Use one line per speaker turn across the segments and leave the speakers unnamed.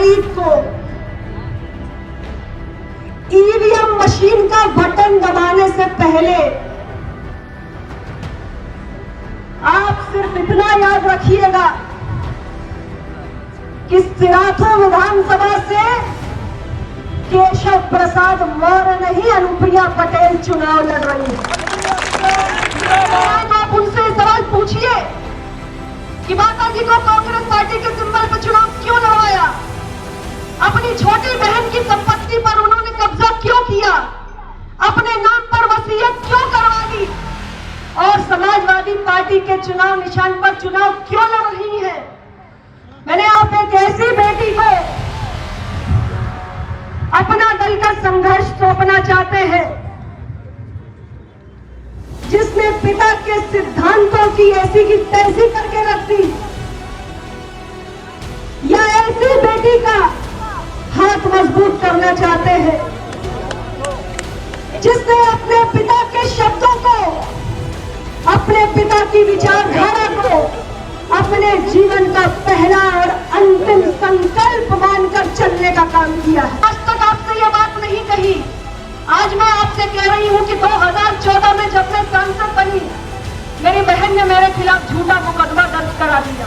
तारीख को EVM machine का बटन दबाने से पहले आप सिर्फ इतना याद रखिएगा कि सिराथू विधानसभा से केशव प्रसाद मौर्य नहीं, अनुप्रिया पटेल चुनाव लड़ रही है। आप उनसे सवाल पूछिए कि माता जी को कांग्रेस पार्टी के सिंबल पर चुनाव क्यों लड़वाया, अपनी छोटी बहन की संपत्ति पर उन्होंने कब्जा क्यों किया, अपने नाम पर वसीयत क्यों करवा दी और समाजवादी पार्टी के चुनाव निशान पर चुनाव क्यों लड़ रही है। मैंने आप एक ऐसी बेटी को अपना दल का संघर्ष सौंपना चाहते हैं जिसने पिता के सिद्धांतों की ऐसी की तैसी करके रख दी, या ऐसी बेटी का हाथ मजबूत करना चाहते हैं जिसने अपने पिता के शब्दों को, अपने पिता की विचारधारा को अपने जीवन का पहला और अंतिम संकल्प मानकर चलने का काम किया है। आज तक आपसे यह बात नहीं कही, आज मैं आपसे कह रही हूं कि 2014 में जब मैं सांसद बनी, मेरी बहन ने मेरे खिलाफ झूठा मुकदमा दर्ज करा दिया।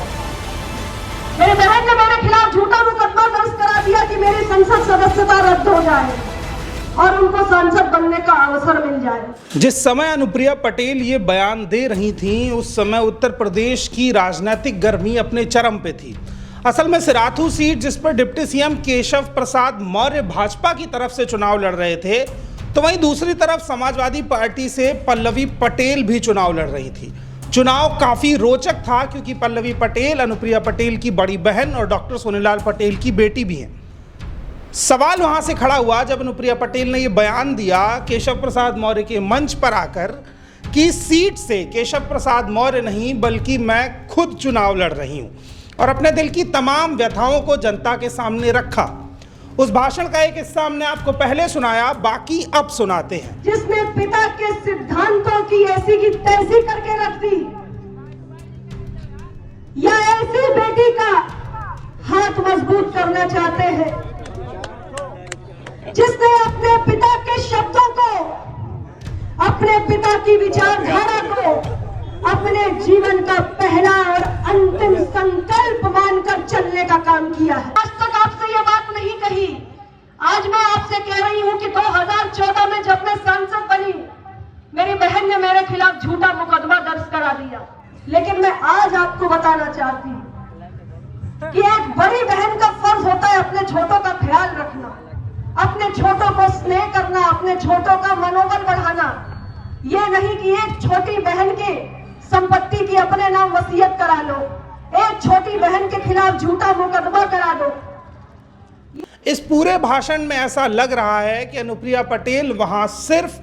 मेरी बहन ने मेरे खिलाफ झूठा मुकदमा दर्ज करा दिया कि मेरी संसद सदस्यता रद्द हो जाए और उनको सांसद बनने का अवसर मिल जाए।
जिस समय अनुप्रिया पटेल ये बयान दे रही थीं, उस समय उत्तर प्रदेश की राजनीतिक गर्मी अपने चरम पे थी। असल में सिराथू सीट जिस पर डिप्टी सीएम केशव प्रसाद मौर्य भाजपा की तरफ से चुनाव लड़ रहे थे, तो वहीं दूसरी तरफ समाजवादी पार्टी से पल्लवी पटेल भी चुनाव लड़ रही थी। चुनाव काफी रोचक था क्योंकि पल्लवी पटेल अनुप्रिया पटेल की बड़ी बहन और डॉक्टर सोनीलाल पटेल की बेटी भी हैं। सवाल वहां से खड़ा हुआ जब अनुप्रिया पटेल ने यह बयान दिया केशव प्रसाद मौर्य के मंच पर आकर कि सीट से केशव प्रसाद मौर्य नहीं बल्कि मैं खुद चुनाव लड़ रही हूं, और अपने दिल की तमाम व्यथाओं को जनता के सामने रखा। उस भाषण का एक हिस्सा हमने आपको पहले सुनाया, बाकी अब सुनाते हैं।
जिसने पिता के सिद्धांतों की ऐसी की तैसी करके रख दी, या ऐसी बेटी का हाथ मजबूत करना चाहते हैं जिसने अपने पिता के शब्दों को, अपने पिता की विचारधारा को अपने जीवन का पहला और अंतिम संकल्प मानकर चलने का काम किया है। आज तक आपसे यह बात नहीं कही, आज मैं आपसे कह रही हूं कि 2014 में जब मैं सांसद बनी, मेरी बहन ने मेरे खिलाफ झूठा मुकदमा दर्ज करा दिया। लेकिन मैं आज आपको बताना चाहती हूं कि एक बड़ी बहन का फर्ज होता है अपने छोटों का ख्याल रखना, अपने छोटों को स्नेह करना, अपने छोटों का मनोबल बढ़ाना। यह नहीं कि एक छोटी बहन की संपत्ति की अपने नाम वसीयत करा लो, एक छोटी बहन के खिलाफ झूठा मुकदमा करा दो।
इस पूरे भाषण में ऐसा लग रहा है कि अनुप्रिया पटेल वहां सिर्फ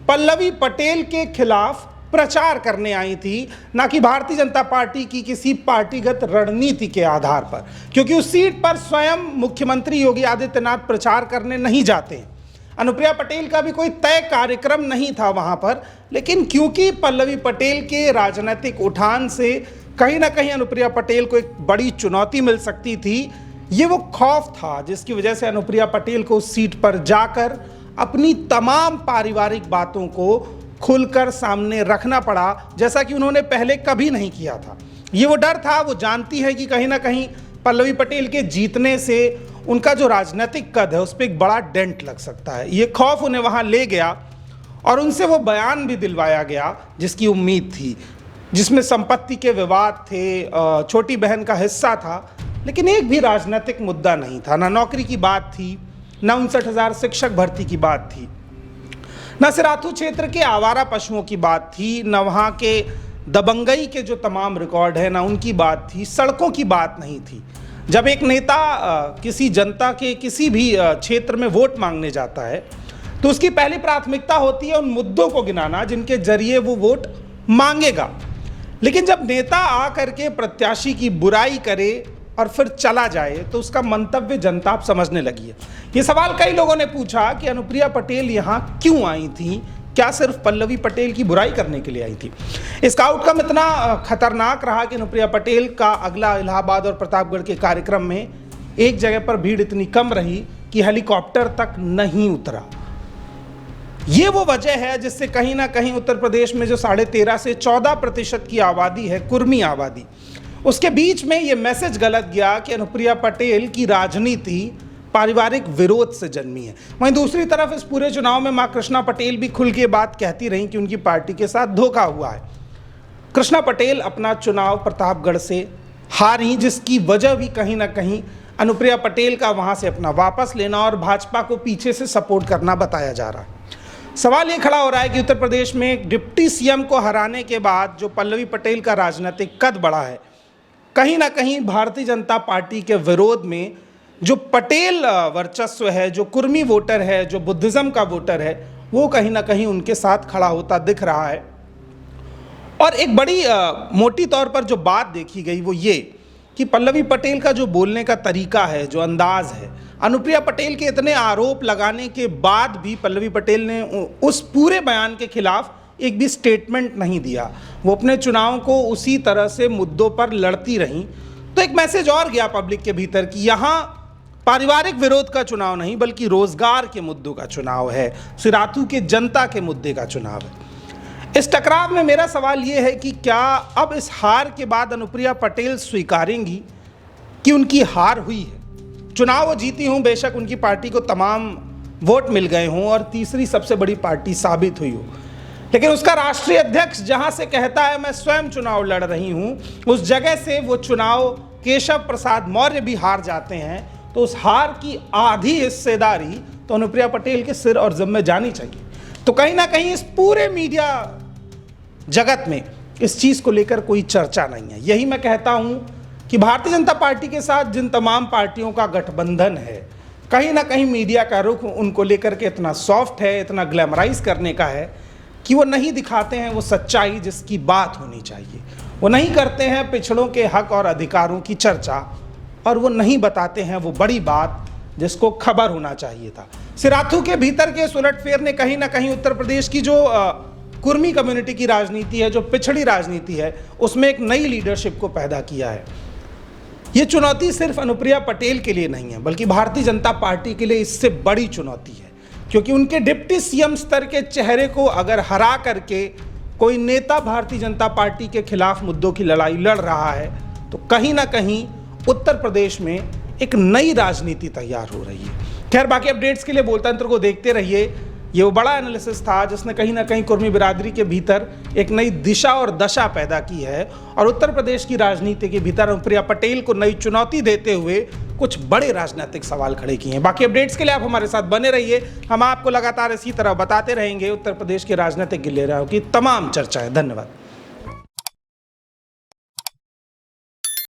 पल्लवी पटेल के खिलाफ प्रचार करने आई थी, ना कि भारतीय जनता पार्टी की किसी पार्टीगत रणनीति के आधार पर, क्योंकि उस सीट पर स्वयं मुख्यमंत्री योगी आदित्यनाथ प्रचार करने नहीं जाते हैं। अनुप्रिया पटेल का भी कोई तय कार्यक्रम नहीं था वहां पर, लेकिन क्योंकि पल्लवी पटेल के राजनीतिक उठान से कहीं ना कहीं अनुप्रिया पटेल को एक बड़ी चुनौती मिल सकती थी, ये वो खौफ था जिसकी वजह से अनुप्रिया पटेल को उस सीट पर जाकर अपनी तमाम पारिवारिक बातों को खुलकर सामने रखना पड़ा, जैसा कि उन्होंने पहले कभी नहीं किया था। ये वो डर था, वो जानती है कि कहीं ना कहीं पल्लवी पटेल के जीतने से उनका जो राजनीतिक कद है उस पर एक बड़ा डेंट लग सकता है। ये खौफ उन्हें वहाँ ले गया और उनसे वो बयान भी दिलवाया गया जिसकी उम्मीद थी, जिसमें संपत्ति के विवाद थे, छोटी बहन का हिस्सा था, लेकिन एक भी राजनीतिक मुद्दा नहीं था। ना नौकरी की बात थी, ना 59,000 शिक्षक भर्ती की बात थी, न सिराथू क्षेत्र के आवारा पशुओं की बात थी, न वहाँ के दबंगई के जो तमाम रिकॉर्ड है ना उनकी बात थी, सड़कों की बात नहीं थी। जब एक नेता किसी जनता के किसी भी क्षेत्र में वोट मांगने जाता है तो उसकी पहली प्राथमिकता होती है उन मुद्दों को गिनाना जिनके जरिए वो वोट मांगेगा। लेकिन जब नेता आकर के प्रत्याशी की बुराई करे और फिर चला जाए तो उसका मंतव्य जनता अब समझने लगी है। ये सवाल कई लोगों ने पूछा कि अनुप्रिया पटेल यहाँ क्यों आई थी, क्या सिर्फ पल्लवी पटेल की बुराई करने के लिए आई थी। इसका आउटकम इतना खतरनाक रहा कि अनुप्रिया पटेल का अगला इलाहाबाद और प्रतापगढ़ के कार्यक्रम में एक जगह पर भीड़ इतनी कम रही कि हेलीकॉप्टर तक नहीं उतरा। ये वो वजह है जिससे कहीं ना कहीं उत्तर प्रदेश में जो 13.5 से 14% की आबादी है, कुर्मी आबादी, उसके बीच में ये मैसेज गलत गया कि अनुप्रिया पटेल की राजनीति पारिवारिक विरोध से जन्मी है। वहीं दूसरी तरफ इस पूरे चुनाव में मां कृष्णा पटेल भी खुल के बात कहती रही कि उनकी पार्टी के साथ धोखा हुआ है। कृष्णा पटेल अपना चुनाव प्रतापगढ़ से हारी, जिसकी वजह भी कहीं ना कहीं अनुप्रिया पटेल का वहां से अपना वापस लेना और भाजपा को पीछे से सपोर्ट करना बताया जा रहा है। सवाल ये खड़ा हो रहा है कि उत्तर प्रदेश में एक डिप्टी सीएम को हराने के बाद जो पल्लवी पटेल का राजनीतिक कद बढ़ा है, कहीं ना कहीं भारतीय जनता पार्टी के विरोध में जो पटेल वर्चस्व है, जो कुर्मी वोटर है, जो बुद्धिज्म का वोटर है, वो कहीं ना कहीं उनके साथ खड़ा होता दिख रहा है। और एक बड़ी मोटी तौर पर जो बात देखी गई वो ये कि पल्लवी पटेल का जो बोलने का तरीका है, जो अंदाज है, अनुप्रिया पटेल के इतने आरोप लगाने के बाद भी पल्लवी पटेल ने उस पूरे बयान के खिलाफ एक भी स्टेटमेंट नहीं दिया। वो अपने चुनाव को उसी तरह से मुद्दों पर लड़ती रहीं। तो एक मैसेज और गया पब्लिक के भीतर कि यहाँ पारिवारिक विरोध का चुनाव नहीं बल्कि रोजगार के मुद्दों का चुनाव है, सिराथू के जनता के मुद्दे का चुनाव है। इस टकराव में मेरा सवाल ये है कि क्या अब इस हार के बाद अनुप्रिया पटेल स्वीकारेंगी कि उनकी हार हुई है? चुनाव वो जीती हूँ, बेशक उनकी पार्टी को तमाम वोट मिल गए हों और तीसरी सबसे बड़ी पार्टी साबित हुई हो, लेकिन उसका राष्ट्रीय अध्यक्ष जहां से कहता है मैं स्वयं चुनाव लड़ रही हूं, उस जगह से वो चुनाव केशव प्रसाद मौर्य भी हार जाते हैं, तो उस हार की आधी हिस्सेदारी तो अनुप्रिया पटेल के सिर और जिम्मे जानी चाहिए। तो कहीं ना कहीं इस पूरे मीडिया जगत में इस चीज को लेकर कोई चर्चा नहीं है। यही मैं कहता हूं कि भारतीय जनता पार्टी के साथ जिन तमाम पार्टियों का गठबंधन है, कहीं ना कहीं मीडिया का रुख उनको लेकर के इतना सॉफ्ट है, इतना ग्लैमराइज करने का है कि वो नहीं दिखाते हैं वो सच्चाई जिसकी बात होनी चाहिए। वो नहीं करते हैं पिछड़ों के हक और अधिकारों की चर्चा, और वो नहीं बताते हैं वो बड़ी बात जिसको खबर होना चाहिए था। सिराथू के भीतर के इस उलटफेर ने कहीं ना कहीं उत्तर प्रदेश की जो कुर्मी कम्युनिटी की राजनीति है, जो पिछड़ी राजनीति है, उसमें एक नई लीडरशिप को पैदा किया है। ये चुनौती सिर्फ अनुप्रिया पटेल के लिए नहीं है बल्कि भारतीय जनता पार्टी के लिए इससे बड़ी चुनौती है, क्योंकि उनके डिप्टी सीएम स्तर के चेहरे को अगर हरा करके कोई नेता भारतीय जनता पार्टी के खिलाफ मुद्दों की लड़ाई लड़ रहा है तो कहीं ना कहीं उत्तर प्रदेश में एक नई राजनीति तैयार हो रही है। खैर, बाकी अपडेट्स के लिए बोलता तंत्र को देखते रहिए। ये वो बड़ा एनालिसिस था जिसने कहीं ना कहीं कुर्मी बिरादरी के भीतर एक नई दिशा और दशा पैदा की है और उत्तर प्रदेश की राजनीति के भीतर अनुप्रिया पटेल को नई चुनौती देते हुए कुछ बड़े राजनीतिक सवाल खड़े किए हैं। बाकी अपडेट्स के लिए आप हमारे साथ बने रहिए, हम आपको लगातार इसी तरह बताते रहेंगे उत्तर प्रदेश के राजनीतिक गिल्लेराओं की तमाम चर्चाएं। धन्यवाद।